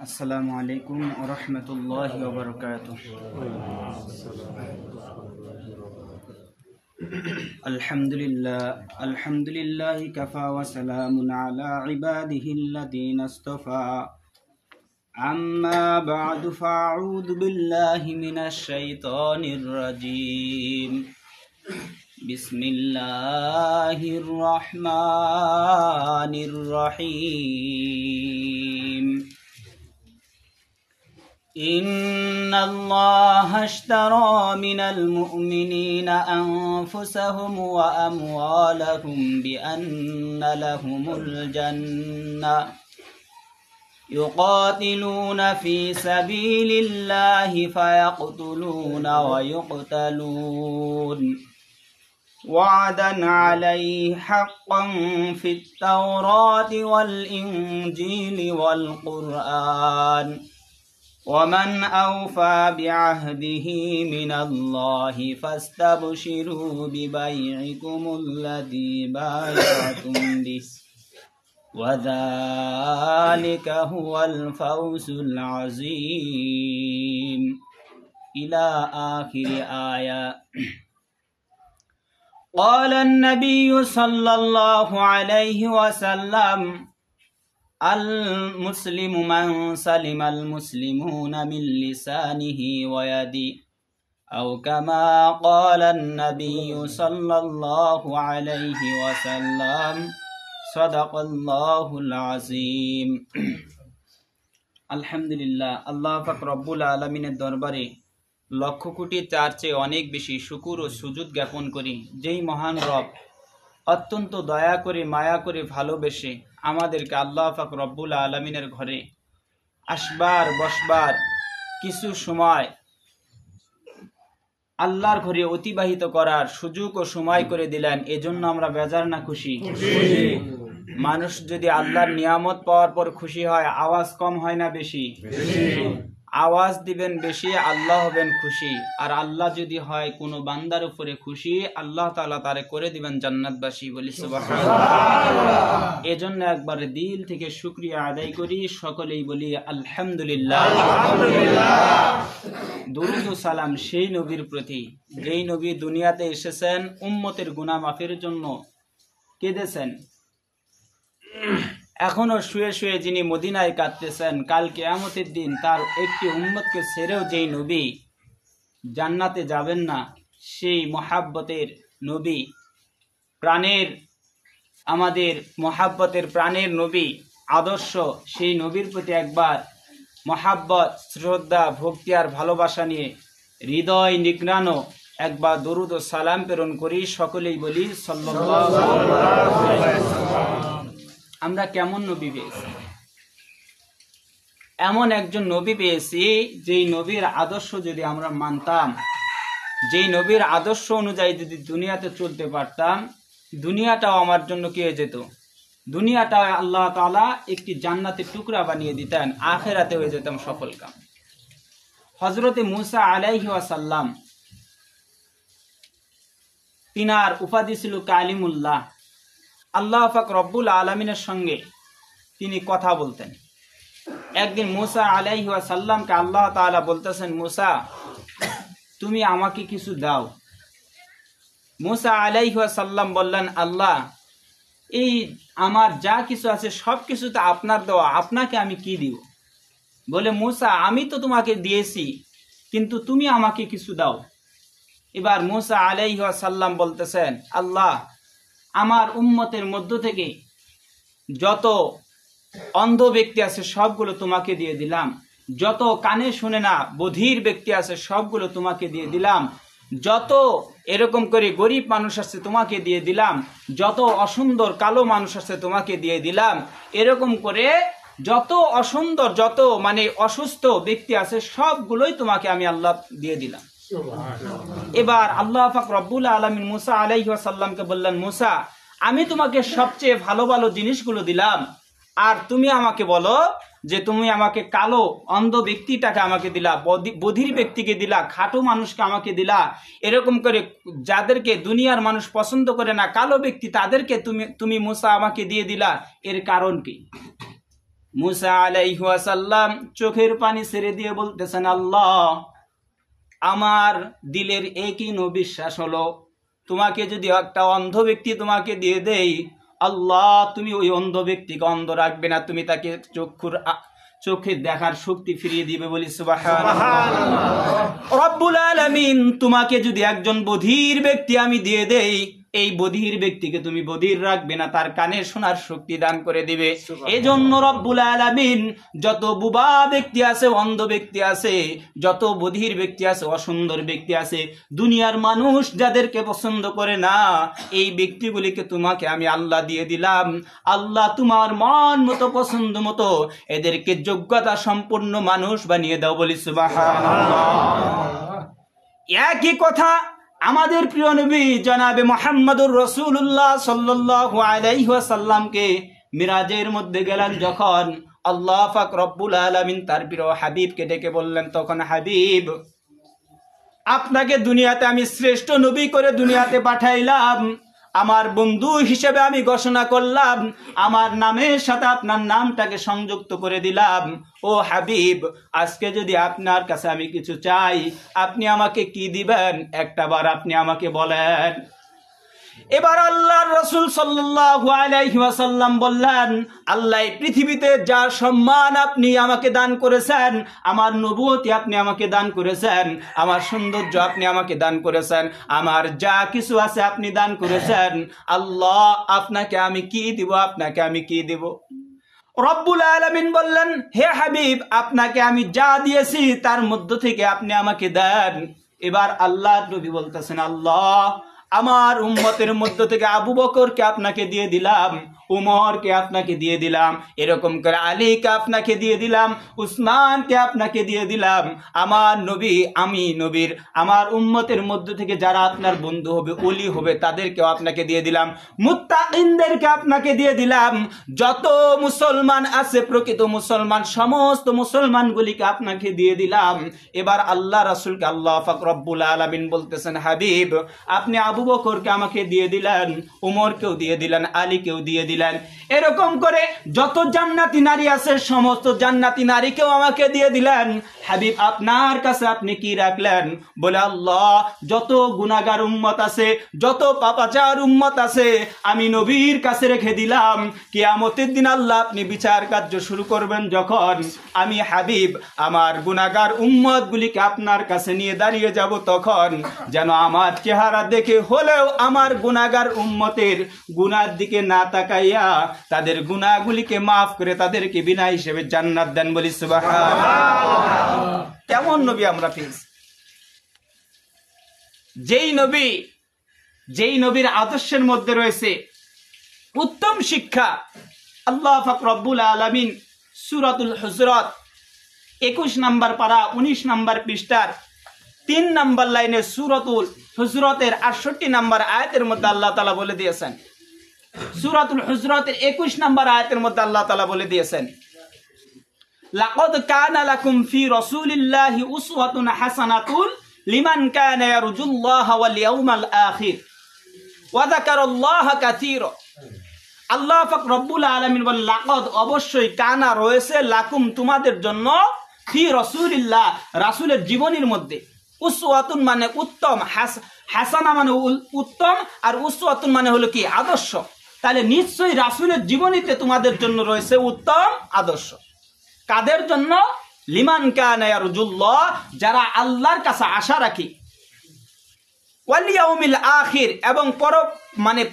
আসসালামু আলাইকুম ওয়া রাহমাতুল্লাহি ওয়া বারাকাতুহু। আলহামদুলিল্লাহি কাফা ওয়া সালামুন আলা ইবাদিহিল্লাযীনা ইসতাফা। আম্মা বা'দু ফাআউযু বিল্লাহি মিনাশ শাইতানির রাজীম। বিসমিল্লাহির রহমানির রহিম। إن الله اشترى من المؤمنين أنفسهم وأموالهم بأن لهم الجنة يقاتلون في سبيل الله فيقتلون ويقتلون وعدا عليه حقا في التوراة والإنجيل والقرآن ومن أوفى بعهده من الله فاستبشروا ببيعكم الذي بايعتم به وذلك هو الفوز العظيم إلى آخر آية. قال النبي صلى الله عليه وسلم: المسلم من سلم المسلمون من لسانه ويده أو كما قال النبي صلى الله عليه وسلم صدق الله العظيم. আলহামদুলিল্লাহ, আল্লাহ পাক রব্বুল আলামিনের দরবারে লক্ষ কোটি তার চেয়ে অনেক বেশি শুকুর ও সুজুদ জ্ঞাপন করি, যেই মহান রব অত্যন্ত দয়া করে মায়া করে ভালোবেসে আমাদেরকে আল্লাহ পাক রব্বুল আলামিনের ঘরে আসবার বসবার কিছু সময় আল্লাহর ঘরে অতিবাহিত করার সুযোগ ও সময় করে দিলেন। এজন্য আমরা বেজার না খুশি? মানুষ যদি আল্লাহর নিয়ামত পাওয়ার পর খুশি হয়, আওয়াজ কম হয় না বেশি? আওয়াজ দিবেন বেশি, আল্লাহ হবেন খুশি। আর আল্লাহ যদি হয় কোনো বান্দার উপরে খুশি, আল্লাহ তাআলা তারে করে দিবেন জান্নাতবাসী। বলি সুবহানাল্লাহ। এজন্য একবার দিল থেকে শুকরিয়া আদায় করি, সকলেই বলি আলহামদুলিল্লাহ। দরুদ ও সালাম সেই নবীর প্রতি যেই নবী দুনিয়াতে এসেছেন উম্মতের গুনাহ মাফের জন্য, কেঁদেছেন। এখনো শুয়ে শুয়ে যিনি মদিনায় কাঁদতেছেন, কাল কিয়ামতের দিন তার একটি উম্মতকে ছেড়েও যেই নবী জান্নাতে যাবেন না, সেই মহাব্বতের নবী, প্রাণের আমাদের মহাব্বতের প্রাণের নবী, আদর্শ সেই নবীর প্রতি একবার মহাব্বত, শ্রদ্ধা, ভক্তি আর ভালোবাসা নিয়ে হৃদয় নিগ্রানো একবার দরুদ ও সালাম প্রেরণ করি। সকলেই বলি সাল্লাল্লাহু আলাইহি ওয়াসাল্লাম। আমরা কেমন নবী পেয়েছি? এমন একজন নবী পেয়েছি যেই নবীর আদর্শ যদি আমরা মানতাম, যেই নবীর আদর্শ অনুযায়ী যদি দুনিয়াতে চলতে পারতাম, দুনিয়াটাও আমার জন্য কি হয়ে যেত? দুনিয়াটা আল্লাহ তাআলা একটি জান্নাতের টুকরা বানিয়ে দিতেন, আখিরাতে হয়ে যেতাম সফল কাম। হযরতে মূসা আলাইহি ওয়াসাল্লাম, তিনার উপাধি ছিল কালিমুল্লাহ। আল্লাহ পাক রব্বুল আলামিনের সঙ্গে তিনি কথা বলতেন। একদিন মূসা আলাইহি ওয়াসাল্লামকে আল্লাহ তাআলা বলতেছেন, মূসা তুমি আমাকে কিছু দাও। মূসা আলাইহি ওয়াসাল্লাম বললেন, আল্লাহ এই আমার যা কিছু আছে সব কিছু তো আপনার দেওয়া, আপনাকে আমি কি দিব? বলে, মূসা আমি তো তোমাকে দিয়েছি, কিন্তু তুমি আমাকে কিছু দাও। এবার মূসা আলাইহি ওয়াসাল্লাম বলতেছেন, আল্লাহ আমার উম্মতের মধ্য থেকে যত অন্ধ ব্যক্তি আছে সবগুলো তোমাকে দিয়ে দিলাম, যত কানে শুনে না বধির ব্যক্তি আছে সবগুলো তোমাকে দিয়ে দিলাম, যত এরকম করে গরিব মানুষ আছে তোমাকে দিয়ে দিলাম, যত অসুন্দর কালো মানুষ আছে তোমাকে দিয়ে দিলাম, এরকম করে যত অসুন্দর যত অসুস্থ ব্যক্তি আছে সবগুলোই তোমাকে আমি আল্লাহ দিয়ে দিলাম। এবার আল্লাহ পাক রব্বুল আলামিন মূসা আলাইহিস সালামকে বললেন, মূসা আমি তোমাকে সবচেয়ে ভালো ভালো জিনিসগুলো দিলাম, আর তুমি আমাকে বলো যে তুমি আমাকে কালো অন্ধ ব্যক্তিটাকে আমাকে দিলা, বধির ব্যক্তিকে দিলা, খাটো মানুষকে আমাকে দিলা, এরকম করে যাদেরকে দুনিয়ার মানুষ পছন্দ করে না কালো ব্যক্তি তাদেরকে তুমি মূসা আমাকে দিয়ে দিলা, এর কারণ কি? মুসা আলাইহিস সালাম চোখের পানি ছেড়ে দিয়ে বলতেছেন, আল্লাহ, আমার দিলের একই বিশ্বাস হলো, তোমাকে যদি একটা অন্ধ ব্যক্তি তোমাকে দিয়ে দেই, আল্লাহ তুমি ওই অন্ধ ব্যক্তিকে অন্ধ রাখবে না, তুমি তাকে চোখে দেখার শক্তি ফিরিয়ে দিবে। বলি সুবহানাল্লাহ। রব্বুল আলামিন তোমাকে যদি একজন বধির ব্যক্তি আমি দিয়ে দেই, এই বধির ব্যক্তিকে তুমি বধির রাখবে না, তার কানে শোনার শক্তি দান করে দিবে। এজন্য রব্বুল আলামিন যত বুবা ব্যক্তি আছে, অন্ধ ব্যক্তি আছে, যত বধির ব্যক্তি আছে, অসুন্দর ব্যক্তি আছে, দুনিয়ার মানুষ যাদেরকে পছন্দ করে না, এই ব্যক্তিগুলিকে তোমাকে আমি আল্লাহ দিয়ে দিলাম। আল্লাহ তোমার মন মতো পছন্দ মতো এদেরকে যোগ্যতা সম্পন্ন মানুষ বানিয়ে দাও। বলি সুবহানাল্লাহ। একই কথা আমাদের প্রিয় নবী জনাবে মুহাম্মদুর রাসূলুল্লাহ সাল্লাল্লাহু আলাইহি ওয়াসাল্লামকে মিরাজের মধ্যে গেলেন যখন, আল্লাহ পাক রব্বুল আলামিন তার প্রিয় হাবিবকে ডেকে বললেন, তখন হাবিব, আপনাকে দুনিয়াতে আমি শ্রেষ্ঠ নবী করে দুনিয়াতে পাঠাইলাম, আমার বন্ধু হিসেবে আমি ঘোষণা করলাম, আমার নামের সাথে আপনার নামটাকে সংযুক্ত করে দিলাম। ও হাবিব, আজকে যদি আপনার কাছে আমি কিছু চাই, আপনি আমাকে কি দিবেন? একটাবার আপনি আমাকে বলেন। এবার আল্লাহর রাসূল সাল্লাল্লাহু আলাইহি ওয়াসাল্লাম বললেন, আল্লাহ পৃথিবীতে যা সম্মান আপনি আমাকে দান করেছেন, আমার নবুয়তি আপনি আমাকে দান করেছেন, আমার সৌন্দর্য আপনি আমাকে দান করেছেন, আমার যা কিছু আছে আপনি দান করেছেন, আল্লাহ আপনাকে আমি কি দিব? আপনাকে আমি কি দিব? রব্বুল আলামিন বললেন, হে হাবিব, আপনাকে আমি যা দিয়েছি তার মধ্য থেকে আপনি আমাকে দেন। এবার আল্লাহর নবী বলতেছেন, আল্লাহ, আমার উম্মতের মধ্য থেকে আবু বকরকে আপনাকে দিয়ে দিলাম, উমরকে আপনাকে দিয়ে দিলাম, এরকম করে আলীকে আপনাকে দিয়ে দিলাম, উসমানকে আপনাকে দিয়ে দিলাম। আমার নবী, আমি নবীর আমার উম্মতের মধ্য থেকে যারা আপনার বন্ধু হবে, ওলি হবে, তাদেরকেও আপনাকে দিয়ে দিলাম, মুত্তাকিনদেরকে আপনাকে দিয়ে দিলাম। যত মুসলমান আছে, প্রকৃত মুসলমান, সমস্ত মুসলমানগুলিকে আপনাকে দিয়ে দিলাম। এবার আল্লাহ রাসূলকে আল্লাহ পাক রব্বুল আলামিন বলতেছেন, হাবিব, আপনি আবু বকরকে আমাকে দিয়ে দিলেন, উমরকেও দিয়ে দিলেন, আলীকেও দিয়ে দিলেন, এরকম করে যত জান্নাতি নারী আছে সমস্ত জান্নাতি নারীকেও আমাকে দিয়ে দিলেন। হাবিব, আপনার কাছে আপনি কি রাখলেন? বলে, আল্লাহ, যত গুনাহগার উম্মত আছে, যত পাপাচার উম্মত আছে, আমি নবীর কাছে রেখে দিলাম। কিয়ামতের দিন আল্লাহ আপনি বিচার কার্য শুরু করবেন যখন, আমি হাবিব আমার গুনাহগার উম্মত গুলিকে আপনার কাছে নিয়ে দাঁড়িয়ে যাব, তখন যেন আমার চেহারা দেখে হলেও আমার গুনাহগার উম্মতের গুনার দিকে না তাকাইয়া তাদের গুনাহগুলিকে মাফ করে তাদেরকে বিনা হিসেবে জান্নাত দেন। বলি সুবহানাল্লাহ। কেমন নবী আমরা পেয়েছি! যেই নবীর আদর্শের মধ্যে রয়েছে উত্তম শিক্ষা। আল্লাহ পাক রব্বুল আলামিন সূরাতুল হুজরাত 21 নম্বর পারা 19 নম্বর পৃষ্ঠার 3 নম্বর লাইনে সূরাতুল হুজরাতের 68 নম্বর আয়াতের মধ্যে আল্লাহ তাআলা বলে দিয়েছেন, সূরাতুল হুজরাতের 21 নম্বর আয়াতের মধ্যে আল্লাহ তাআলা বলে দিয়েছেন, লাকাদ কানা লাকুম ফি রাসূলিল্লাহি উসওয়াতুন হাসানাতুন লিমান কানা ইয়ারজুল্লাহা ওয়াল ইয়াউমাল আখির ওয়া যাকারাল্লাহা কাসীরা। আল্লাহ পাক রব্বুল আলামিন বলেন, লাকাদ, অবশ্যই, কানা রয়েছে, লাকুম, তোমাদের জন্য, ফি রাসূলিল্লাহ, রাসূলের জীবনীর মধ্যে, উসওয়াতুন মানে উত্তম, হাসানা মানে উত্তম, আর উসওয়াতুন মানে হলো কি? আদর্শ। তাহলে নিশ্চয়ই রাসূলের জীবনীতে তোমাদের জন্য রয়েছে উত্তম আদর্শ। কাদের জন্য? লিমান কানা ইয়ারজুল্লাহ, যারা আল্লাহর কাছে আশা রাখে, ওয়াল ইয়াউমিল আখির, এবং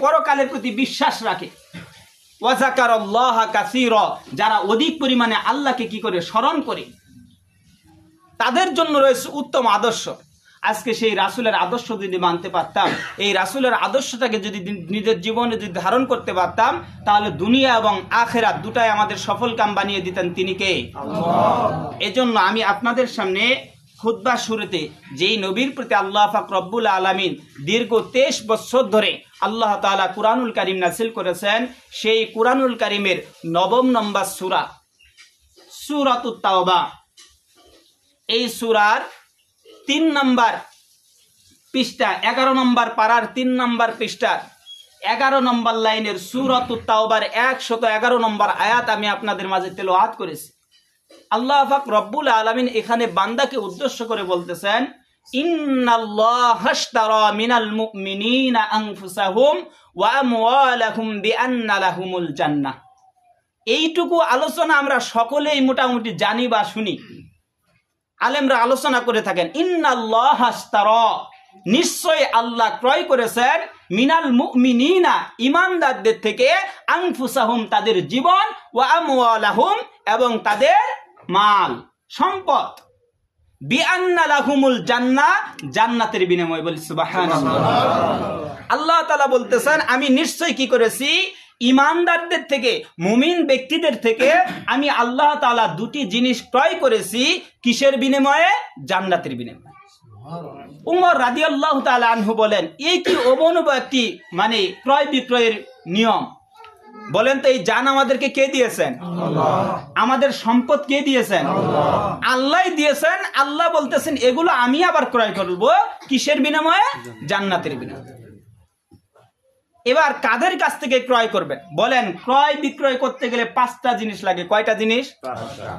পরকালের প্রতি বিশ্বাস রাখে, ওয়া যাকারাল্লাহা কাসীরা, যারা অধিক পরিমাণে আল্লাহকে কি করে? স্মরণ করে, তাদের জন্য রয়েছে উত্তম আদর্শ। আজকে সেই রাসূলের আদর্শ যদি মানতে পারতাম, এই রাসূলের আদর্শটাকে যদি নিজের জীবনে যদি ধারণ করতে পারতাম, তাহলে দুনিয়া এবং আখিরাত দুটাই আমাদের সফল কাম বানিয়ে দিতেন। তিনি কে? আল্লাহ। এজন্য আমি আপনাদের সামনে খুতবা শুরুতে যেই নবীর প্রতি আল্লাহ পাক রব্বুল আলামিন দীর্ঘ 23 বছর ধরে আল্লাহ তাআলা কুরআনুল কারীম নাযিল করেছেন, সেই কুরআনুল কারীমের 9 নম্বর সূরা, সূরাতুত তাওবা, এই সূরার 3 নম্বর পৃষ্ঠা, 11 নম্বর পারার 3 নম্বর পৃষ্ঠার 11 নম্বর লাইনের সূরাতুত তাওবার 111 নম্বর আয়াত আমি আপনাদের মাঝে তেলাওয়াত করেছি। আল্লাহ পাক রব্বুল আলামিন এখানে বান্দাকে উদ্দেশ্য করে বলতেছেন, ইন্নাল্লাহা আশতারা মিনাল মুমিনিনা আনফুসাহুম ওয়া আমওয়ালাহুম বিআন্না লাহুমুল জান্নাহ। এইটুকু আলোচনা আমরা সকলেই মোটামুটি জানি বা শুনি, আলেমরা আলোচনা করে থাকেন। ইন্নাল্লাহা আশতারা, নিশ্চয় আল্লাহ ক্রয় করেছেন, মিনাল মুমিনিনা, ঈমানদারদের থেকে, আনফুসাহুম, তাদের জীবন, ওয়া আমওয়ালাহুম, এবং তাদের মাল সম্পদ, বিআন্না লাহুমুল জান্নাহ, জান্নাতের বিনিময়ে। বলি সুবহানাল্লাহ। আল্লাহ তাআলা বলতেছেন, আমি নিশ্চয় কি করেছি, ঈমানদারদের থেকে, মুমিন ব্যক্তিদের থেকে আমি আল্লাহ তাআলা দুটি জিনিস ক্রয় করেছি। কিসের বিনিময়ে? জান্নাতের বিনিময়ে। উমর রাদিয়াল্লাহু তাআলা আনহু বলেন, এই কি অবনব একটি মানে ক্রয় বিক্রয়ের নিয়ম! বলেন তো, এই জান আমাদেরকে কে দিয়েছেন? আল্লাহ। আমাদের সম্পদ কে দিয়েছেন? আল্লাহ। আল্লাহ দিয়েছেন। আল্লাহ বলতেছেন, এগুলো আমি আবার ক্রয় করব। কিসের বিনিময়ে? জান্নাতের বিনিময়ে। এবার কাদের কাছ থেকে ক্রয় করবেন? বলেন, ক্রয় বিক্রয় করতে গেলে 5টা জিনিস লাগে। কয়টা জিনিস?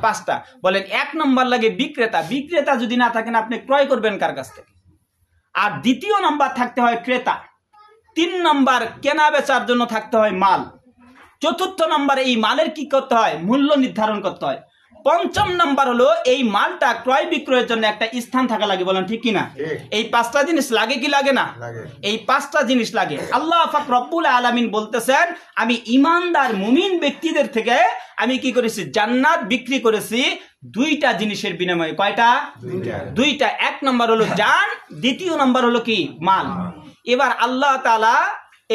5টা। বলেন, 1 নম্বর লাগে বিক্রেতা। বিক্রেতা যদি না থাকেন, আপনি ক্রয় করবেন কার কাছ থেকে? আর 2য় নম্বর থাকতে হয় ক্রেতা। 3 নম্বর কেনা বেচার জন্য থাকতে হয় মাল। 4র্থ নম্বর এই মালের কি করতে হয়? মূল্য নির্ধারণ করতে হয়। 5ম নম্বর হলো এই মালটা ক্রয় বিক্রয়ের জন্য একটা স্থান থাকা লাগে। বলেন ঠিক কিনা? এই 5টা জিনিস লাগে কি লাগে না? এই 5টা জিনিস লাগে। আল্লাহ পাক রব্বুল আলামিন বলতেছেন, আমি ঈমানদার মুমিন ব্যক্তিদের থেকে আমি কি করেছি? জান্নাত বিক্রি করেছি 2টা জিনিসের বিনিময়ে। কয়টা? 2টা। 1 নম্বর হলো জান, 2য় নম্বর হলো কি? মাল। এবার আল্লাহ তাআলা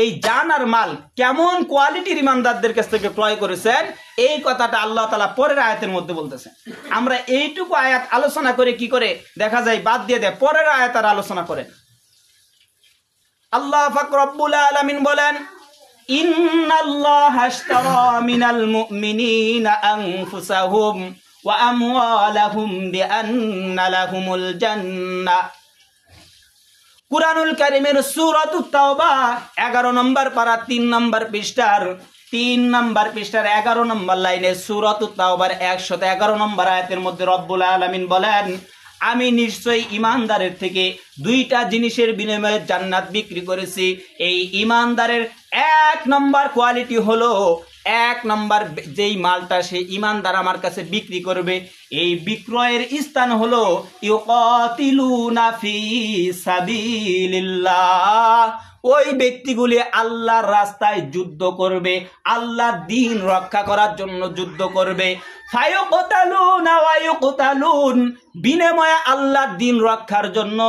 এই জান আর মাল কেমন কোয়ালিটির ঈমানদারদের কাছ থেকে ক্রয় করেছেন, এই কথাটা আল্লাহ তাআলা পরের আয়াতের মধ্যে বলতেছেন। আমরা এইটুকু আয়াত আলোচনা করে কি করে দেখা যায় বাদ দিয়ে দেয়, পরের আয়াত আর আলোচনা করেন। আল্লাহ পাক রব্বুল আলামিন বলেন, ইন্নাল্লাহা আশতারা মিনাল মুমিনিনা আনফুসাহুম ওয়া আমওয়ালাহুম বিআন্না লাহুমুল জান্নাহ। কুরআনুল কারীমের সূরাতুত তাওবা 11 নম্বর পারা 3 নম্বর পৃষ্ঠার 11 নম্বর লাইনে সূরাতুত তাওবার 111 নম্বর আয়াতের মধ্যে রব্বুল আলামিন বলেন, আমি নিশ্চয়ই ঈমানদারের থেকে 2টা জিনিসের বিনিময়ে জান্নাত বিক্রি করেছি। এই ঈমানদারের 1 নম্বর কোয়ালিটি হলো, 1 নম্বর যেই মালটা সেই ঈমানদার আমার কাছে বিক্রি করবে, এই বিক্রয়ের স্থান হলো ইউকাতিলুনা ফি সাবিলিল্লাহ। ওই ব্যক্তিগুলি আল্লাহর রাস্তায় যুদ্ধ করবে, আল্লাহর দ্বীন রক্ষা করার জন্য যুদ্ধ করবে। ফায়ুকতালুনা ওয়া ইউকতালুন, বিনিময়ে আল্লাহর দ্বীন রক্ষার জন্য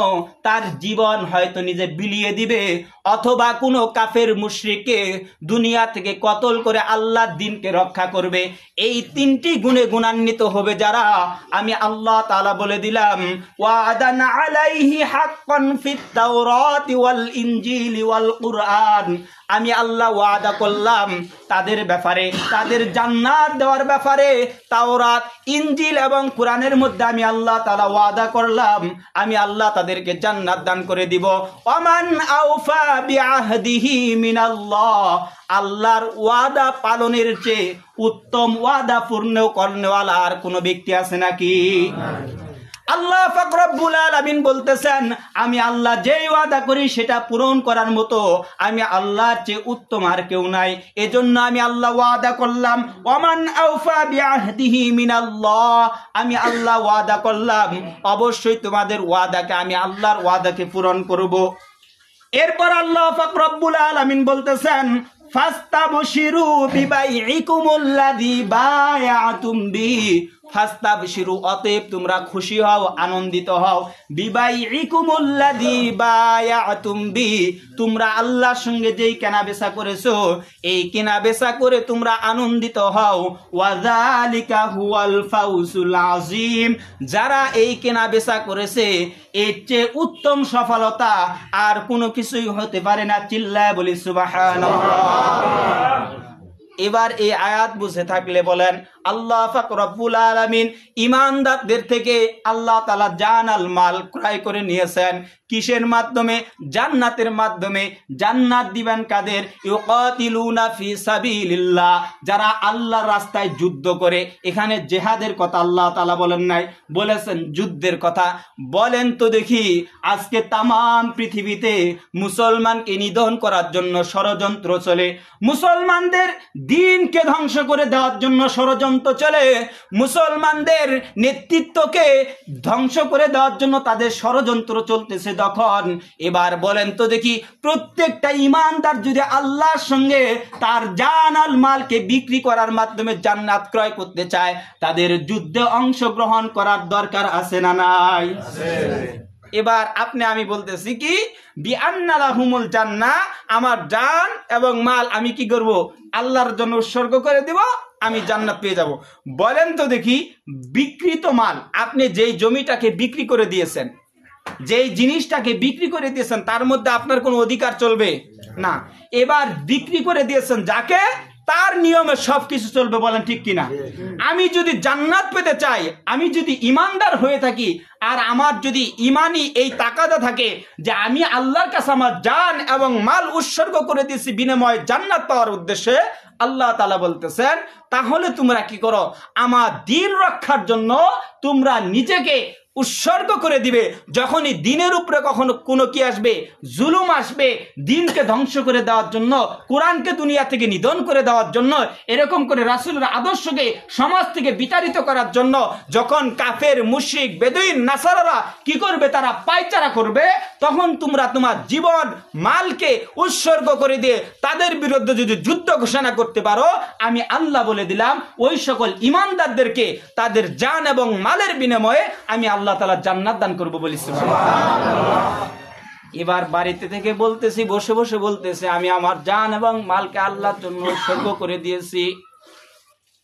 তার জীবন হয়তো নিজে বিলিয়ে দিবে, অথবা কোনো কাফের মুশরিককে দুনিয়া থেকে কতল করে আল্লাহর দ্বীনকে রক্ষা করবে। এই 3টি গুণে গুণান্বিত হবে যারা, আমি আল্লাহ তাআলা বলে দিলাম, ওয়াদান আলাইহি হাক্কান ফিত তাওরাতি ওয়াল ইনজিলি ওয়াল কুরআন, আমি আল্লাহ ওয়াদা করলাম তাদের ব্যাপারে, তাদের জান্নাত দেওয়ার ব্যাপারে। তাওরাত, ইনজিল এবং কোরআনের মধ্যে আমি আল্লাহ তাআলা ওয়াদা করলাম, আমি আল্লাহ তাদেরকে জান্নাত দান করে দিব। ওয়ামান আওফা বিআহদিহি মিনাল্লাহ, আল্লাহর ওয়াদা পালনের চেয়ে উত্তম ওয়াদা পূর্ণ করনেওয়ালা আর কোনো ব্যক্তি আছে নাকি? আল্লাহ পাক রব্বুল আলামিন বলতেছেন, আমি আল্লাহ যেই ওয়াদা করি সেটা পূরণ করার মতো আমি আল্লাহর চেয়ে উত্তম আর কেউ নাই। এজন্য আমি আল্লাহ ওয়াদা করলাম, ওয়ামান আওফা বিআহদিহি মিনাল্লাহ, আমি আল্লাহ ওয়াদা করলাম অবশ্যই তোমাদের ওয়াদাকে, আমি আল্লাহর ওয়াদাকে পূরণ করব। এরপর আল্লাহ পাক রব্বুল আলামিন বলতেছেন, ফাস্তাবশিরু বিবাইইকুমুল্লাযী বায়াতুম বিহি, ফাস্তাবশিরু, অতএব তোমরা খুশি হও, আনন্দিত হও, বিবাইইকুমুল্লাযী বায়াতুম বিহি, তোমরা আল্লাহর সঙ্গে যেই কেনাবেচা করেছো এই কেনাবেচা করে তোমরা আনন্দিত হও। ওয়াযালিকা হুয়াল ফাউজুল আযীম, যারা এই কেনাবেচা করেছে এর চেয়ে উত্তম সফলতা আর কোনো কিছুই হতে পারে না। চিল্লায় বলি সুবহানাল্লাহ। এবার এই আয়াত বুঝে থাকলে বলেন, আল্লাহ পাক রব্বুল আলামিন ঈমানদারদের থেকে আল্লাহ তাআলা জান আর মাল ক্রয় করে নিয়েছেন কিসের মাধ্যমে? জান্নাতের মাধ্যমে। জান্নাত দিবেন কাদের? ইউকাতিলুনা ফি সাবিলিল্লাহ, যারা আল্লাহর রাস্তায় যুদ্ধ করে। এখানে জিহাদের কথা আল্লাহ তাআলা বলেন নাই, বলেছেন যুদ্ধের কথা। বলেন তো দেখি, আজকে তামাম পৃথিবীতে মুসলমানকে নিধন করার জন্য ষড়যন্ত্র চলে, মুসলমানদের দ্বীনকে ধ্বংস করে দেওয়ার জন্য ষড়যন্ত্র চলে, মুসলমানদের নেতৃত্বকে ধ্বংস করে দেওয়ার জন্য তাদের ষড়যন্ত্র চলতেছে। তখন এবার বলেন তো দেখি, প্রত্যেকটা ঈমানদার যদি আল্লাহর সঙ্গে তার জান আর মালকে বিক্রি করার মাধ্যমে জান্নাত ক্রয় করতে চায়, তাদের যুদ্ধে অংশগ্রহণ করার দরকার আছে না নাই? এবার আপনি আমি বলতেছি কি, বিআন্না লাহুমুল জান্নাহ, আমার জান এবং মাল আমি কি করব? আল্লাহর জন্য উৎসর্গ করে দিব, আমি জান্নাত পেয়ে যাব। বলেন তো দেখি, বিক্রিত মাল, আপনি যেই জমিটাকে বিক্রি করে দিয়েছেন, যেই জিনিসটাকে বিক্রি করে দিয়েছেন, তার মধ্যে আপনার কোনো অধিকার চলবে না। এবার বিক্রি করে দিয়েছেন যাকে, তার নিয়মে সবকিছু চলবে। বলেন ঠিক কিনা? আমি যদি জান্নাত পেতে চাই, আমি যদি ইমানদার হয়ে থাকি, আর আমার যদি ইমানি এই তাকাদা থাকে যে আমি আল্লাহর কাছে আমার জান এবং মাল উৎসর্গ করে দিয়েছি বিনিময়ে জান্নাত পাওয়ার উদ্দেশ্যে, আল্লাহ তাআলা বলতেছেন তাহলে তোমরা কি করো? আমার দ্বীন রক্ষার জন্য তোমরা নিজেকে উৎসর্গ করে দিবে। যখনই দ্বীনের উপরে কখনো কোনো কি আসবে, জুলুম আসবে, দ্বীনকে ধ্বংস করে দেওয়ার জন্য, কোরআনকে দুনিয়া থেকে নিধন করে দেওয়ার জন্য, এরকম করে রাসূলের আদর্শকে সমাজ থেকে বিতাড়িত করার জন্য যখন কাফের, মুশরিক, বেদুইন, নাসারারা কি করবে? তারা পায়চারা করবে। তখন তোমরা তোমার জীবন, মালকে উৎসর্গ করে দিয়ে তাদের বিরুদ্ধে যদি যুদ্ধ ঘোষণা করতে পারো, আমি আল্লাহ বলে দিলাম ওই সকল ঈমানদারদেরকে তাদের জান এবং মালের বিনিময়ে আমি আল্লাহ তাআলা জান্নাত দান করব বলি সুবহানাল্লাহ। এবার বাড়িতে থেকে বলতেছি, বসে বসে বলতেছে আমি আমার জান এবং মালকে আল্লাহর জন্য উৎসর্গ করে দিয়েছি।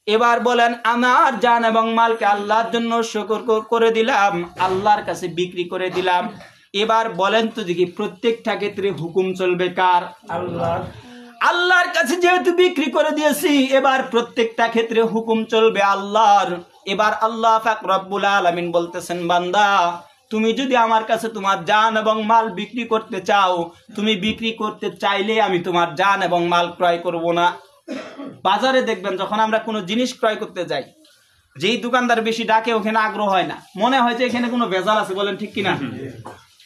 এবার বলেন, আমার জান এবং মালকে আল্লাহর জন্য উৎসর্গ করে দিলাম, আল্লাহর কাছে বিক্রি করে দিলাম। এবার বলেন তো দেখি, প্রত্যেকটা ক্ষেত্রে হুকুম চলবে কার? আল্লাহর। আল্লাহর কাছে যেহেতু বিক্রি করে দিয়েছি, এবার প্রত্যেকটা ক্ষেত্রে হুকুম চলবে আল্লাহর। এবার আল্লাহ পাক রব্বুল আলামিন বলতেছেন, বান্দা তুমি যদি আমার কাছে তোমার জান এবং মাল বিক্রি করতে চাও, তুমি বিক্রি করতে চাইলে আমি তোমার জান এবং মাল ক্রয় করব না। বাজারে দেখবেন যখন আমরা কোনো জিনিস ক্রয় করতে যাই, যেই দোকানদার বেশি ডাকে ওখানে আগ্রহ হয় না, মনে হয় যে এখানে কোনো ভেজাল আছে। বলেন ঠিক কিনা?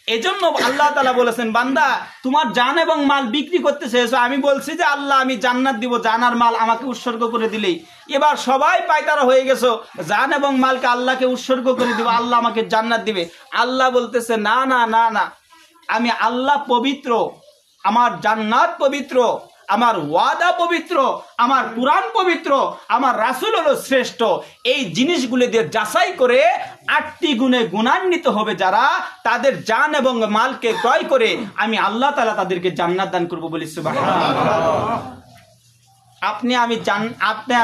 এজন্য আল্লাহ তাআলা বলেছেন, বান্দা তোমার জান এবং মাল বিক্রি করতে চেয়েছো, আমি বলছি যে আল্লাহ আমি জান্নাত দিব, জান আর মাল আমাকে উৎসর্গ করে দিলেই। এবার সবাই পায়তারা হয়ে গেছো, জান এবং মালকে আল্লাহকে উৎসর্গ করে দিব, আল্লাহ আমাকে জান্নাত দিবে। আল্লাহ বলতেছে না না না না, আমি আল্লাহ পবিত্র, আমার জান্নাত পবিত্র, আমার ওয়াদা পবিত্র, আমার কুরআন পবিত্র, আমার রাসূল হলো শ্রেষ্ঠ। এই জিনিসগুলো দিয়ে যাচাই করে 8টি গুণে গুণান্বিত হবে যারা, তাদের জান এবং মালকে ক্রয় করে আমি আল্লাহ তাআলা তাদেরকে জান্নাত দান করব বলি সুবহানাল্লাহ। আপনি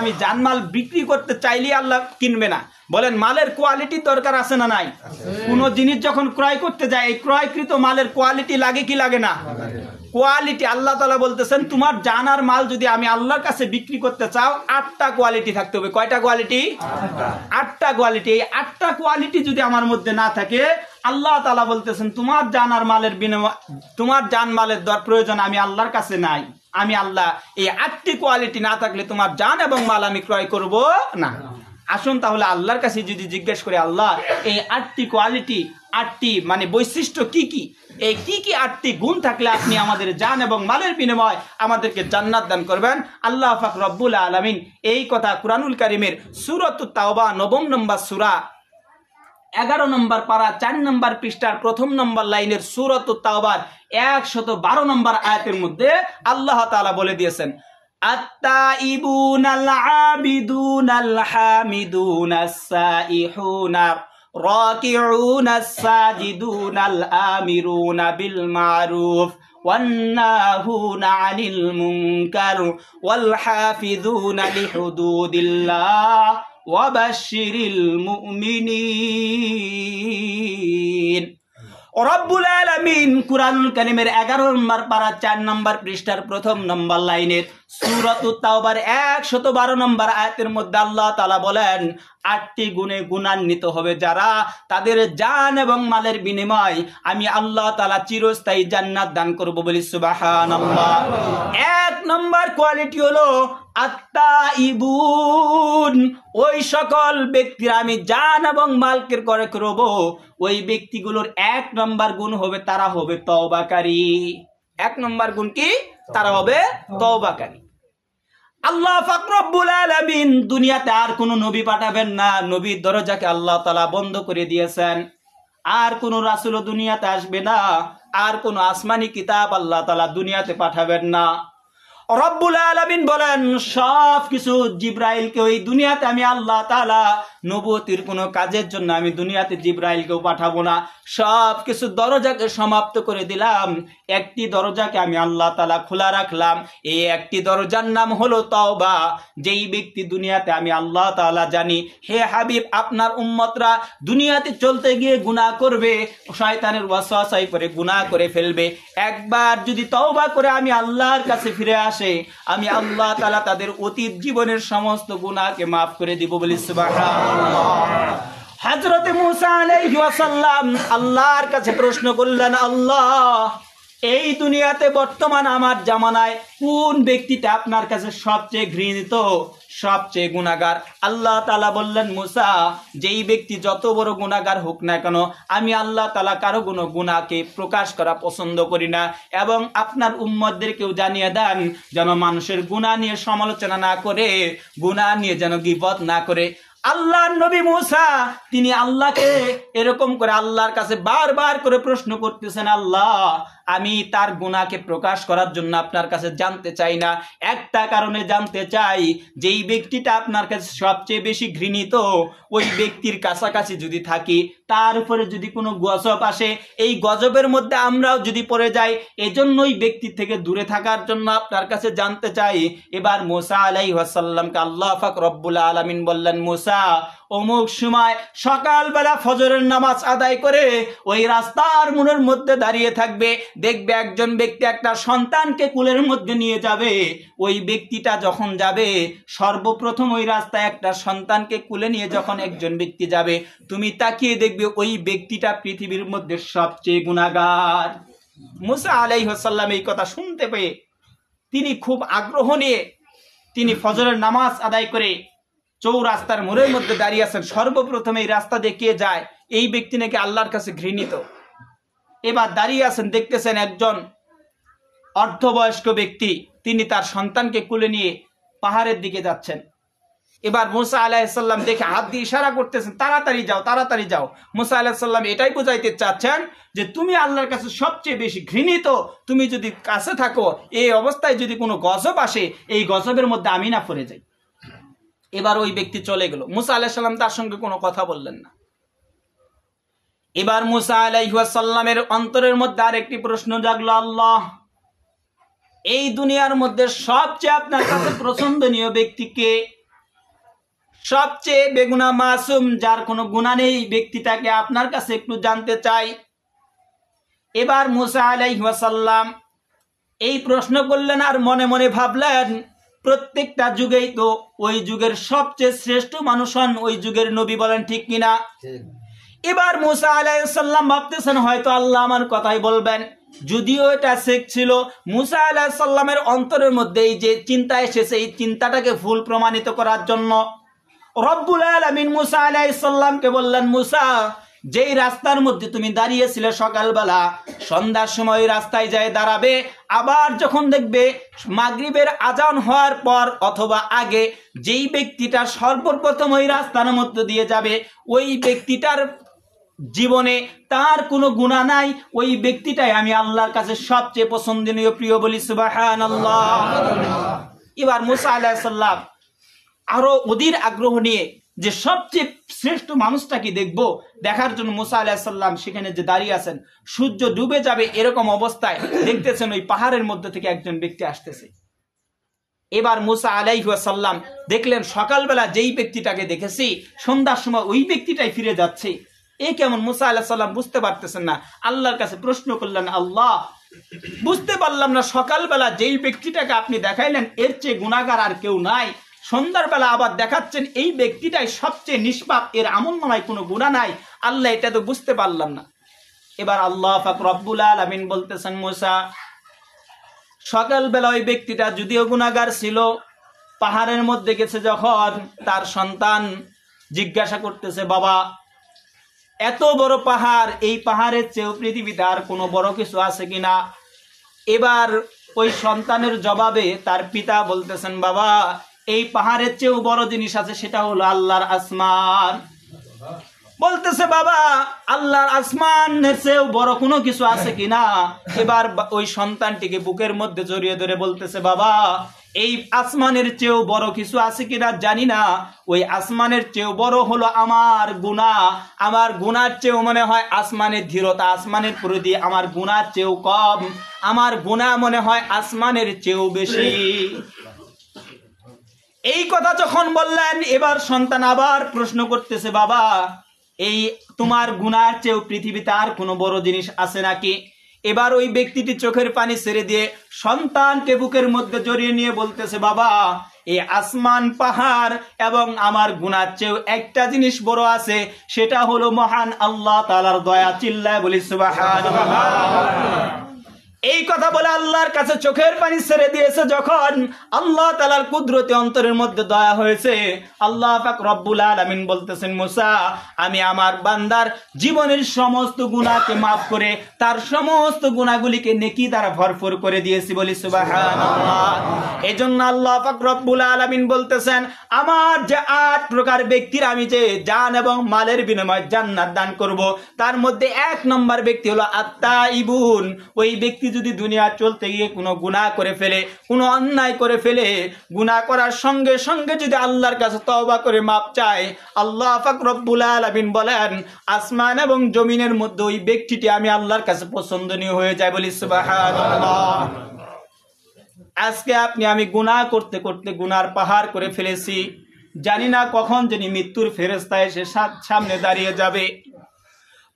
আমি জানমাল বিক্রি করতে চাইলে আল্লাহ কিনবে না। বলেন মালের কোয়ালিটির দরকার আছে না নাই? কোন জিনিস যখন ক্রয় করতে যায়, এই ক্রয়কৃত মালের কোয়ালিটি লাগে কি লাগে না? কোয়ালিটি। আল্লাহ তাআলা বলতেছেন তোমার জান আর মাল যদি আমি আল্লাহর কাছে বিক্রি করতে চাও, 8টা কোয়ালিটি থাকতে হবে। কয়টা কোয়ালিটি? 8টা কোয়ালিটি। এই 8টা কোয়ালিটি যদি আমার মধ্যে না থাকে, আল্লাহ তাআলা বলতেছেন তোমার জান আর মালের বিনিময়, তোমার জান মালের প্রয়োজন আমি আল্লাহর কাছে নাই। আমি আল্লাহ এই 8টি কোয়ালিটি না থাকলে তোমার জান এবং মাল আমি ক্রয় করব না। আসুন তাহলে আল্লাহর কাছে যদি জিজ্ঞেস করে, আল্লাহ এই 8টি কোয়ালিটি, 8টি মানে বৈশিষ্ট্য কি কি, এই কি কি 8টি গুণ থাকলে আপনি আমাদের জান এবং মালের বিনিময় আমাদেরকে জান্নাত দান করবেন? আল্লাহ পাক রব্বুল আলামিন এই কথা কুরআনুল কারীমের সূরাতুত তাওবা 9 নম্বর সূরা 11 নম্বর পারা 4 নম্বর পৃষ্ঠার 1 নম্বর লাইনের সূরাতুত তাওবার 112 নম্বর আয়াতের মধ্যে আল্লাহ তাআলা বলে দিয়েছেন, আত-তাইবুনাল আবিদুনাল হামিদুনাস সাইহুনা রাকিউনাস সাজিদুনাল আমিরুনা বিল মারুফ ওয়ান্নাহুনা আনিল মুনকার ওয়াল হাফিজুনা লিহুদুদিল্লাহ ওয়াবাশশিরিল মুমিনিন। রব্বুল আলামিন কুরআনুল কারীমের 11 নম্বর পারা 4 নম্বর পৃষ্ঠার প্রথম নম্বর লাইনের সূরাতুত তাওবার 112 নম্বর আয়াতের মধ্যে আল্লাহ তাআলা বলেন, 8টি গুণে গুণান্বিত হবে যারা, তাদের জান এবং মালের বিনিময় আমি আল্লাহ তাআলা চিরস্থায়ী জান্নাত দান করব, বলি সুবহানাল্লাহ। 1 নম্বর কোয়ালিটি হলো আত্তাইবুন, ওই সকল ব্যক্তিরা আমি জান এবং মালকে করে করব, ওই ব্যক্তিগুলোর 1 নম্বর গুণ হবে তারা হবে তওবাকারী। 1 নম্বর গুণ কি? তারা হবে তওবাকারী। আল্লাহ পাক রব্বুল আলামিন দুনিয়াতে আর কোন নবী পাঠাবেন না, নবীর দরজাকে আল্লাহ তাআলা বন্ধ করে দিয়েছেন। আর কোন রাসূল দুনিয়াতে আসবে না, আর কোন আসমানি কিতাব আল্লাহ তাআলা দুনিয়াতে পাঠাবেন না। রব্বুল আলামিন বলেন, সব কিছু জিবরাইলকে ওই দুনিয়াতে আমি আল্লাহ তাআলা নবুয়তির কোনো কাজের জন্য আমি দুনিয়াতে জিবরাইলকেও পাঠাবো না। সব কিছু দরজাকে সমাপ্ত করে দিলাম, একটি দরজাকে আমি আল্লাহ তাআলা খোলা রাখলাম। এই একটি দরজার নাম হলো তওবা। যেই ব্যক্তি দুনিয়াতে আমি আল্লাহ তাআলা জানি, হে হাবিব আপনার উম্মতরা দুনিয়াতে চলতে গিয়ে গুনাহ করবে, শয়তানের ওয়াসওয়াসায় পড়ে গুনাহ করে ফেলবে, একবার যদি তওবা করে আমি আল্লাহর কাছে ফিরে আসে, আমি আল্লাহ তাআলা তাদের অতীত জীবনের সমস্ত গুনাহকে মাফ করে দিব, বলি সুবহানাল্লাহ। হযরত মুসা আলাইহিস সালাম আল্লাহর কাছে প্রশ্ন করলেন, আল্লাহ এই দুনিয়াতে বর্তমান আমার জামানায় কোন ব্যক্তিটা আপনার কাছে সবচেয়ে ঘৃণিত, সবচেয়ে গুনাহগার? আল্লাহ তাআলা বললেন, মুসা যেই ব্যক্তি যত বড় গুনাহগার হোক না কেন, আমি আল্লাহ তাআলা কারো কোনো গুনাহকে প্রকাশ করা পছন্দ করি না, এবং আপনার উম্মতদেরকেও জানিয়ে দেন যেন মানুষের গুনাহ নিয়ে সমালোচনা না করে, গুনাহ নিয়ে যেন গীবত না করে। আল্লাহর নবী মুসা তিনি আল্লাহকে এরকম করে আল্লাহর কাছে বারবার করে প্রশ্ন করতেছেন, আল্লাহ আমি তার গুনাহকে প্রকাশ করার জন্য আপনার কাছে জানতে চাই না, একটা কারণে জানতে চাই, যেই ব্যক্তিটা আপনার কাছে সবচেয়ে বেশি ঘৃণিত ওই ব্যক্তির কাছাকাছি যদি থাকি, তার উপরে যদি কোনো গজব আসে, এই গজবের মধ্যে আমরাও যদি পড়ে যাই, এজন্য ওই ব্যক্তি থেকে দূরে থাকার জন্য আপনার কাছে জানতে চাই। এবার মুসা আলাইহিস সালামকে আল্লাহ পাক রব্বুল আলামিন বললেন, মুসা অমুক সময় সকালবেলা ফজরের নামাজ আদায় করে ওই রাস্তার মোড়ের মধ্যে দাঁড়িয়ে থাকবে, দেখবে একজন ব্যক্তি একটা সন্তানকে কুলের মধ্যে নিয়ে যাবে। ওই ব্যক্তিটা যখন যাবে, সর্বপ্রথম ওই রাস্তায় একটা সন্তানকে কুলে নিয়ে যখন একজন ব্যক্তি যাবে, তুমি তাকিয়ে দেখবে ওই ব্যক্তিটা পৃথিবীর মধ্যে সবচেয়ে গুনাহগার। মুসা আলাইহিস সালাম এই কথা শুনতে পেয়ে তিনি খুব আগ্রহ নিয়ে তিনি ফজরের নামাজ আদায় করে চৌরাস্তার মোড়ের মধ্যে দাঁড়িয়ে আছেন। সর্বপ্রথম এই রাস্তা দিয়ে কে যায়, এই ব্যক্তি নাকি আল্লাহর কাছে ঘৃণিত। এবার দাঁড়িয়ে আছেন, দেখতেছেন একজন অর্ধবয়স্ক ব্যক্তি, তিনি তার সন্তানকে কুলে নিয়ে পাহাড়ের দিকে যাচ্ছেন। এবার মুসা আলাইহিস সালাম দেখে হাত দিয়ে ইশারা করতেছেন, তাড়াতাড়ি যাও, তাড়াতাড়ি যাও। মুসা আলাইহিস সালাম এটাই বোঝাইতে চাচ্ছেন যে তুমি আল্লাহর কাছে সবচেয়ে বেশি ঘৃণিত, তুমি যদি কাছে থাকো, এই অবস্থায় যদি কোনো গজব আসে, এই গজবের মধ্যে আমি না পড়ে যাই। এবার ওই ব্যক্তি চলে গেল, মুসা আলাইহিস সালাম তার সঙ্গে কোনো কথা বললেন না। এবার মুসা আলাইহিস সালামের অন্তরের মধ্যে আরেকটি প্রশ্ন জাগলো, আল্লাহ এই দুনিয়ার মধ্যে সবচেয়ে আপনার কাছে পছন্দনীয় ব্যক্তিকে, সবচেয়ে বেগুনা মাসুম যার কোনো গুনাহ নেই, ব্যক্তিটাকে আপনার কাছে একটু জানতে চাই। এবার মুসা আলাইহিস সালাম এই প্রশ্ন করলেন আর মনে মনে ভাবলেন, প্রত্যেকটা যুগেই তো ওই যুগের সবচেয়ে শ্রেষ্ঠ মানুষ হন ওই যুগের নবী, বলেন ঠিক কিনা? এবার মুসা আলাইহিস সালাম ভাবতেছেন হয়তো আল্লাহ আমার কথাই বলবেন। যদিও এটা শেখ ছিল, মুসা আলাইহিস সালামের অন্তরের মধ্যে এই যে চিন্তা এসেছে, এই চিন্তাটাকে ভুল প্রমাণিত করার জন্য রব্বুল আলামিন মুসা আলাইহিস সালামকে বললেন, মুসা যেই রাস্তার মধ্যে তুমি দাঁড়িয়েছিলে সকালবেলা, সন্ধ্যার সময় রাস্তায় যায় দাঁড়াবে, আবার যখন দেখবে মাগরিবের আজান হওয়ার পর অথবা আগে যেই ব্যক্তিটা সর্বপ্রথম ওই রাস্তার মধ্যে দিয়ে যাবে, ওই ব্যক্তিটার জীবনে তার কোনো গুনাহ নাই, ওই ব্যক্তিটাই আমি আল্লাহর কাছে সবচেয়ে পছন্দনীয়, প্রিয়, বলি সুবহানাল্লাহ। এবার মুসা আলাইহিস সালাম আরো অধীর আগ্রহ নিয়ে যে সবচেয়ে শ্রেষ্ঠ মানুষটাকে দেখবো, দেখার জন্য মুসা আলাইহিস সালাম সেখানে যে দাঁড়িয়ে আছেন, সূর্য ডুবে যাবে এরকম অবস্থায় দেখতেছেন ওই পাহাড়ের মধ্যে থেকে একজন ব্যক্তি আসতেছে। এবার মুসা আলাইহিস সালাম দেখলেন সকালবেলা যেই ব্যক্তিটাকে দেখেছি, সন্ধ্যার সময় ওই ব্যক্তিটাই ফিরে যাচ্ছে। এই কেমন? মুসা আলাইহিস সালাম বুঝতে পারতেছেন না, আল্লাহর কাছে প্রশ্ন করলেন, আল্লাহ বুঝতে পারলাম না, সকালবেলা যেই ব্যক্তিটাকে আপনি দেখাইলেন এর চেয়ে গুনাহগার আর কেউ নাই, সন্ধ্যার বেলা আবার দেখাচ্ছেন এই ব্যক্তিটাই সবচেয়ে নিষ্পাপ, এর আমলনামায় কোনো গুনাহ নাই, আল্লাহ এটা তো বুঝতে পারলাম না। এবার আল্লাহ পাক রব্বুল আলামিন বলতেছেন, মুসা সকালবেলা ওই ব্যক্তিটা যদিও গুনাহগার ছিল, পাহাড়ের মধ্যে গেছে যখন, তার সন্তান জিজ্ঞাসা করতেছে, বাবা এত বড় পাহাড়, এই পাহাড়ের চেয়েও পৃথিবীতে আর কোনো বড় কিছু আছে কিনা? এবার ওই সন্তানের জবাবে তার পিতা বলতেছেন, বাবা এই পাহাড়ের চেয়েও বড় জিনিস আছে, সেটা হলো আল্লাহর আসমান। বলতেছে, বাবা আল্লাহর আসমানের চেয়েও বড় কোনো কিছু আছে কিনা? এবার ওই সন্তানটিকে বুকের মধ্যে জড়িয়ে ধরে বলতেছে, বাবা এই আসমানের চেয়েও বড় কিছু আছে কিনা জানি না, ওই আসমানের চেয়েও বড় হলো আমার গুনাহ, আমার গুনার চেয়েও মনে হয় আসমানের ধীরতা আসমানের প্রতি আমার গুনার চেয়েও কম, আমার গুনাহ মনে হয় আসমানের চেয়েও বেশি। এই কথা যখন বললেন, এবার সন্তান আবার প্রশ্ন করতেছে, বাবা এই তোমার গুনার চেয়েও পৃথিবীতে আর কোনো বড় জিনিস আছে নাকি? এবার ওই ব্যক্তিটি চোখের পানি ছেড়ে দিয়ে সন্তানকে বুকের মধ্যে জড়িয়ে নিয়ে বলতেছে, বাবা এই আসমান পাহাড় এবং আমার গুনার চেয়েও একটা জিনিস বড় আছে, সেটা হলো মহান আল্লাহ তাআলার দয়া। চিল্লায় বলি সুবহানাল্লাহ। এই কথা বলে আল্লাহর কাছে চোখের পানি ছেড়ে দিয়েছে যখন, আল্লাহ তাআলার কুদরতে অন্তরের মধ্যে দয়া হয়েছে। আল্লাহ পাক রব্বুল আলামিন বলতেছেন, মুসা আমি আমার বান্দার জীবনের সমস্ত গুনাহকে maaf করে তার সমস্ত গুনাহগুলিকে নেকি দ্বারা ভরপুর করে দিয়েছি। বলি সুবহানাল্লাহ। এজন্য আল্লাহ পাক রব্বুল আলামিন বলতেছেন, আমার যে 8 প্রকার ব্যক্তির আমি যে জান এবং মালের বিনিময়ে জান্নাত দান করব, তার মধ্যে 1 নম্বর ব্যক্তি হলো আত-তাইবুন। ওই ব্যক্তি যদি দুনিয়া চলতে গিয়ে কোনো গুনাহ করে ফেলে, কোনো অন্যায় করে ফেলে, গুনাহ করার সঙ্গে সঙ্গে যদি আল্লাহর কাছে তওবা করে মাপ চায়, আল্লাহ পাক রব্বুল আলামিন বলেন আসমান এবং জমিনের মধ্যে ওই ব্যক্তিটি আমি আল্লাহর কাছে পছন্দনীয় হয়ে যায়। বলি সুবহানাল্লাহ। আজকে আপনি আমি গুনাহ করতে করতে গুনার পাহাড় করে ফেলেছি, জানি না কখন যিনি মৃত্যুর ফেরেশতা এসে সামনে দাঁড়িয়ে যাবে।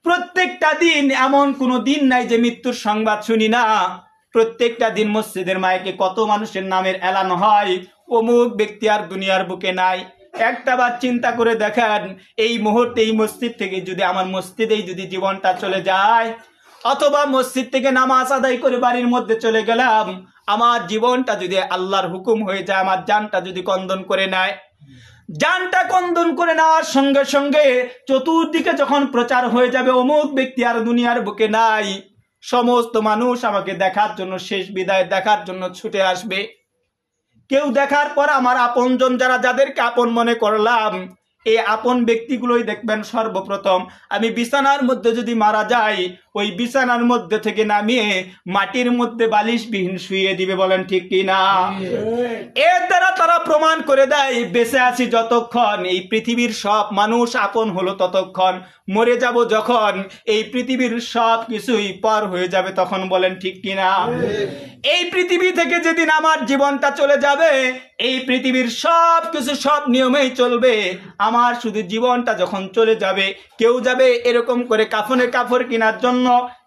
প্রত্যেকটা দিন এমন কোনো দিন নাই যে মৃত্যুর সংবাদ শুনি না। প্রত্যেকটা দিন মসজিদের মাইকে কত মানুষের নামের এলান হয়, অমুক ব্যক্তি আর দুনিয়ার বুকে নাই। একটা বার চিন্তা করে দেখেন, এই মুহূর্তে এই মসজিদ থেকে যদি আমার মসজিদেই যদি জীবনটা চলে যায়, অথবা মসজিদ থেকে নামাজ আদায় করে বাড়ির মধ্যে চলে গেলাম, আমার জীবনটা যদি আল্লাহর হুকুম হয়ে যায়, আমার জানটা যদি কন্দন করে নেয়, জানটা কন্দন করে নেওয়ার সঙ্গে সঙ্গে চতুর্দিকে যখন প্রচার হয়ে যাবে অমুক ব্যক্তি আর দুনিয়ার বুকে নাই, সমস্ত মানুষ আমাকে দেখার জন্য, শেষ বিদায় দেখার জন্য ছুটে আসবে। কেউ দেখার পর আমার আপনজন যারা, যাদেরকে আপন মনে করলাম, এই আপন ব্যক্তিগুলোই দেখবেন সর্বপ্রথম আমি বিছানার মধ্যে যদি মারা যাই, ওই বিছানার মধ্যে থেকে নামিয়ে মাটির মধ্যে বালিশবিহীন শুইয়ে দিবে। বলেন ঠিক কি না? এর দ্বারা তারা প্রমাণ করে দেয় বেঁচে আছি যতক্ষণ, এই পৃথিবীর সব মানুষ আপন হলো ততক্ষণ, মরে যাব যখন এই পৃথিবীর সব কিছুই পর হয়ে যাবে তখন। বলেন ঠিক কি না? এই পৃথিবী থেকে যেদিন আমার জীবনটা চলে যাবে, এই পৃথিবীর সব কিছু সব নিয়মেই চলবে, আমার শুধু জীবনটা যখন চলে যাবে, কেউ যাবে এরকম করে কাফনে কাপড় কেনার জন্য,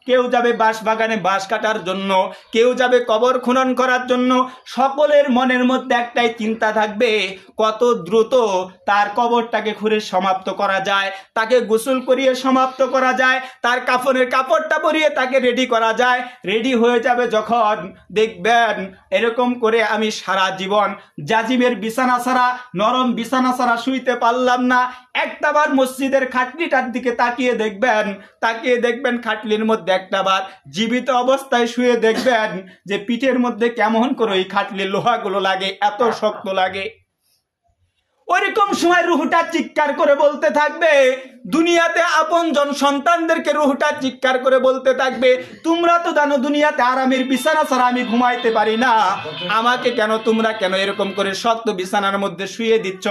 কেউ যাবে বাঁশ বাগানে বাঁশ কাটার জন্য, কেউ যাবে কবর খনন করার জন্য। সকলের মনের মধ্যে একটাই চিন্তা থাকবে, কত দ্রুত তার কবরটাকে খুঁড়ে সমাপ্ত করা যায়, তাকে গোসল করিয়ে সমাপ্ত করা যায়, তার কাফনের কাপড়টা পরিয়ে তাকে রেডি করা যায়। রেডি হয়ে যাবে যখন, দেখবেন এরকম করে আমি সারা জীবন জাজিমের বিছানা ছাড়া, নরম বিছানা ছাড়া শুইতে পারলাম না। একটাবার মসজিদের খাটলিটার দিকে তাকিয়ে দেখবেন খাটলির মধ্যে একটাবার জীবিত অবস্থায় শুয়ে দেখবেন যে পিঠের মধ্যে কেমন করে ওই খাটলির লোহাগুলো লাগে, এত শক্ত লাগে। ওইরকম সময় রুহটা চিৎকার করে বলতে থাকবে, দুনিয়াতে আপনজন সন্তানদেরকে রুহটা চিৎকার করে বলতে থাকবে, তোমরা তো জানো দুনিয়াতে আরামের বিছানা ছাড়া আমি ঘুমাইতে পারি না, আমাকে তোমরা কেন এরকম করে শক্ত বিছানার মধ্যে শুয়ে দিচ্ছ?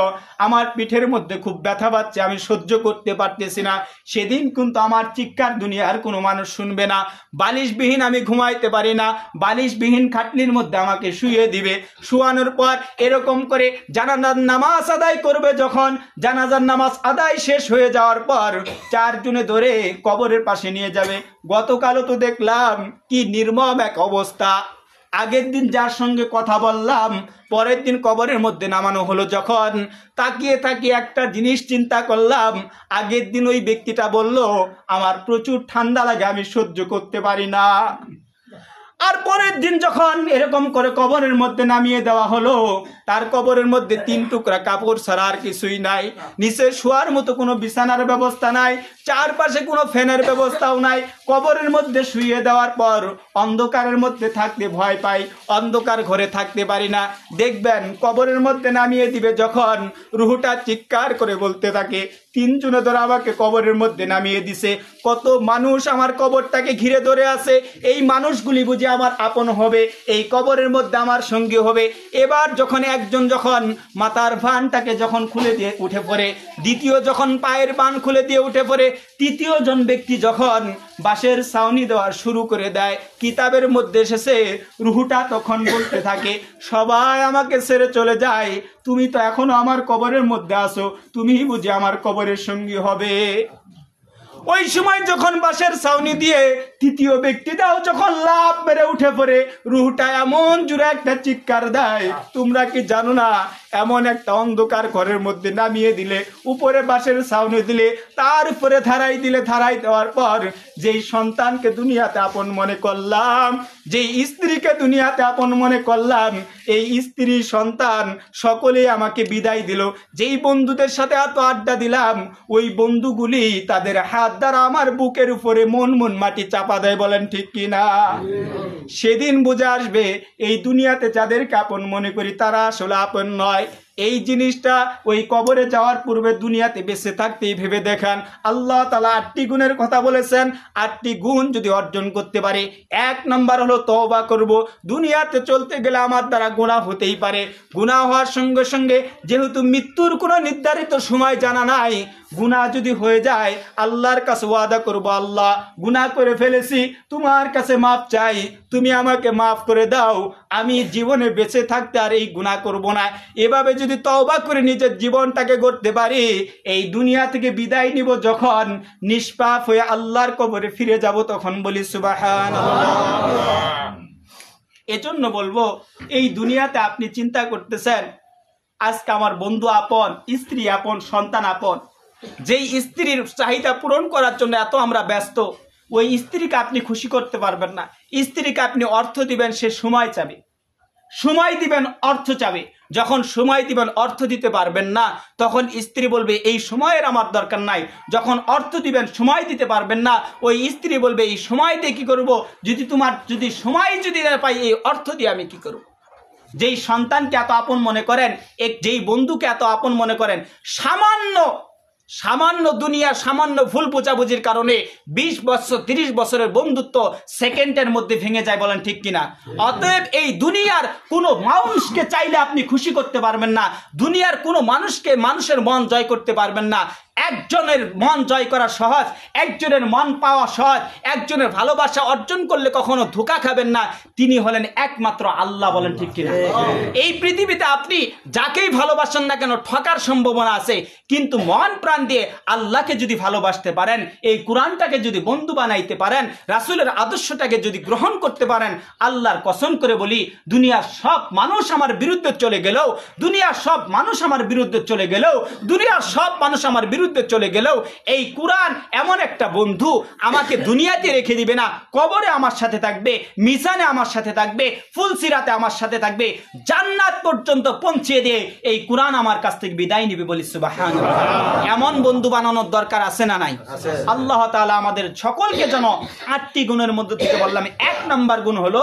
আমার পিঠের মধ্যে খুব ব্যথা পাচ্ছে, আমি সহ্য করতে পারতেছি না। সেদিন কিন্তু আমার চিৎকার দুনিয়ার কোনো মানুষ শুনবে না। বালিশবিহীন আমি ঘুমাইতে পারি না, বালিশবিহীন খাটলির মধ্যে আমাকে শুয়ে দিবে। শুয়ানোর পর এরকম করে জানাজার নামাজ আদায় করবে। যখন জানাজার নামাজ আদায় শেষ হয়ে যাওয়ার পর 4 জনে ধরে কবরের পাশে নিয়ে যাবে। গতকালও তো দেখলাম কি নির্মম এক অবস্থা। আগের দিন যার সঙ্গে কথা বললাম, পরের দিন কবরের মধ্যে নামানো হলো, যখন তাকিয়ে তাকিয়ে একটা জিনিস চিন্তা করলাম। আগের দিন ওই ব্যক্তিটা বলল আমার প্রচুর ঠান্ডা লাগে, আমি সহ্য করতে পারি না। আর পরের দিন যখন এরকম করে কবরের মধ্যে নামিয়ে দেওয়া হলো, তার কবরের মধ্যে 3 টুকরা কাপড় ছাড়া আর কিছুই নাই। নিচে শোয়ার মতো কোনো বিছানার ব্যবস্থা নাই, চারপাশে কোনো ফ্যানের ব্যবস্থাও নাই। কবরের মধ্যে শুইয়ে দেওয়ার পর অন্ধকারের মধ্যে থাকতে ভয় পাই, অন্ধকার ঘরে থাকতে পারি না। দেখবেন কবরের মধ্যে নামিয়ে দিবে যখন, রুহুটা চিৎকার করে বলতে থাকে 3 জনে ধরে আমাকে কবরের মধ্যে নামিয়ে দিছে। কত মানুষ আমার কবরটাকে ঘিরে ধরে আছে, এই মানুষগুলি বুঝি আমার আপন হবে, এই কবরের মধ্যে আমার সঙ্গী হবে। এবার যখন একজন যখন মাথার বানটাকে যখন খুলে দিয়ে উঠে পড়ে, দ্বিতীয় যখন পায়ের বান খুলে দিয়ে উঠে পড়ে, তৃতীয় জন ব্যক্তি যখন বাঁশের ছাউনি দেওয়া শুরু করে দেয়, কিতাবের মধ্যে এসেছে রুহুটা তখন বলতে থাকে সবাই আমাকে ছেড়ে চলে যায়, তুমি তো এখনো আমার কবরের মধ্যে আসো, তুমিই বুঝি আমার কবরের সঙ্গী হবে। ওই সময় যখন বাঁশের ছাউনি দিয়ে তৃতীয় ব্যক্তিটাও যখন লাফ মেরে উঠে পড়ে, রুহটা এমন জোরে একটা চিৎকার দেয়, তোমরা কি জানো না এমন একটা অন্ধকার ঘরের মধ্যে নামিয়ে দিলে, উপরে বাঁশের ছাউনি দিলে, তার উপরে ধারাই দিলে, ধারাই দেওয়ার পর যেই সন্তানকে দুনিয়াতে আপন মনে করলাম, যেই স্ত্রীকে দুনিয়াতে আপন মনে করলাম, এই স্ত্রী সন্তান সকলেই আমাকে বিদায় দিল। যেই বন্ধুদের সাথে এত আড্ডা দিলাম, ওই বন্ধুগুলি তাদের হাত দ্বারা আমার বুকের উপরে মন মাটি চাপা দেয়। বলেন ঠিক কিনা? সেদিন বুঝে আসবে এই দুনিয়াতে যাদেরকে আপন মনে করি তারা আসলে আপন নয়। এই জিনিসটা ওই কবরে যাওয়ার পূর্বে দুনিয়াতে বেঁচে থাকতেই ভেবে দেখান। আল্লাহ তাআলা 8টি গুণের কথা বলেছেন। 8টি গুণ যদি অর্জন করতে পারে, 1 নম্বর হলো তওবা করব। দুনিয়াতে চলতে গেলে আমার দ্বারা গুনাহ হতেই পারে, গুনাহ হওয়ার সঙ্গে সঙ্গে যেহেতু মৃত্যুর কোনো নির্ধারিত সময় জানা নাই, গুনাহ যদি হয়ে যায় আল্লাহর কাছে ওয়াদা করব, আল্লাহ গুনাহ করে ফেলেছি, তোমার কাছে মাপ চাই, তুমি আমাকে মাফ করে দাও, আমি জীবনে বেঁচে থাকতে আর এই গুনাহ করব না। এভাবে যদি তওবা করে নিজের জীবনটাকে গড়তে পারি, এই দুনিয়া থেকে বিদায় নিব, যখন নিষ্পাপ হয়ে আল্লাহর কবরে ফিরে যাব, তখন বলি সুবহানাল্লাহ। এজন্য বলবো এই দুনিয়াতে আপনি চিন্তা করতেছেন আজকে আমার বন্ধু আপন, স্ত্রী আপন, সন্তান আপন, যেই স্ত্রীর চাহিদা পূরণ করার জন্য এত আমরা ব্যস্ত, ওই স্ত্রীকে আপনি খুশি করতে পারবেন না। স্ত্রীকে আপনি অর্থ দিবেন, সে সময় চাবে, সময় দিবেন, অর্থ চাবে। যখন সময় দিবেন, অর্থ দিতে পারবেন না, তখন স্ত্রী বলবে এই সময়ের আমার দরকার নাই। যখন অর্থ দিবেন, সময় দিতে পারবেন না, ওই স্ত্রী বলবে এই সময় দিয়ে কি করব, যদি সময় যদি না পাই, এই অর্থ দিয়ে আমি কি করব। যেই সন্তানকে এত আপন মনে করেন, যেই বন্ধুকে এত আপন মনে করেন, সামান্য দুনিয়ার সামান্য ভুল বোঝাবুঝির কারণে 20 বছর 30 বছরের বন্ধুত্ব সেকেন্ডের মধ্যে ভেঙে যায়। বলেন ঠিক কিনা? অতএব এই দুনিয়ার কোনো মানুষকে চাইলে আপনি খুশি করতে পারবেন না, দুনিয়ার কোনো মানুষের মন জয় করতে পারবেন না। একজনের মন জয় করা সহজ, একজনের মন পাওয়া সহজ, একজনের ভালোবাসা অর্জন করলে কখনো ধোঁকা খাবেন না, তিনি হলেন একমাত্র আল্লাহ। বলেন ঠিক কিনা? এই পৃথিবীতে আপনি যাকেই ভালোবাসেন না কেন ঠকার সম্ভাবনা আছে, কিন্তু মন প্রাণ দিয়ে আল্লাহকে যদি ভালোবাসতে পারেন, এই কোরআনটাকে যদি বন্ধু বানাইতে পারেন, রাসূলের আদর্শটাকে যদি গ্রহণ করতে পারেন, আল্লাহর কসম করে বলি দুনিয়ার সব মানুষ আমার বিরুদ্ধে চলে গেলেও, দুনিয়ার সব মানুষ আমার বিরুদ্ধে চলে গেলেও, দুনিয়ার সব মানুষ আমার বিরুদ্ধে চলে গেলেও, এই কোরআন এমন একটা বন্ধু আমাকে দুনিয়াতে রেখে দিবে না, কবরে আমার সাথে থাকবে, মিজানে আমার সাথে থাকবে, ফুলসিরাতে আমার সাথে থাকবে, জান্নাত পর্যন্ত পৌঁছে দিয়ে এই কোরআন আমার কাছ থেকে বিদায় নিবে। বলি সুবহানাল্লাহ। এমন বন্ধু বানানোর দরকার আছে না নাই? আল্লাহ তাআলা আমাদের সকলকে যেন 8টি গুণের মধ্যে থেকে বললাম, 1 নম্বর গুণ হলো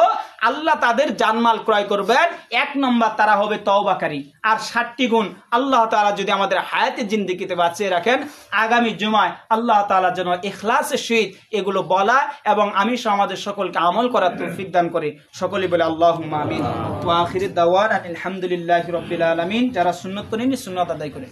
আল্লাহ তাদের জানমাল ক্রয় করবেন, 1 নম্বর তারা হবে তওবাকারী। আর 7টি গুণ আল্লাহ তাআলা যদি আমাদের হায়াতে জিন্দেগিতে বাঁচিয়ে রাখেন, আগামী জুমায় আল্লাহ তাআলা যেন ইখলাসের সহিত এগুলো বলা এবং আমি সহ আমাদের সকলকে আমল করার তৌফিক দান করে। সকলেই বলে আল্লাহুম্মা আমিন। ওয়া আখিরুদ দাওয়ানা আলহামদুলিল্লাহি রাব্বিল আলামিন। যারা সুন্নাত পড়েনি সুন্নাত আদায় করে।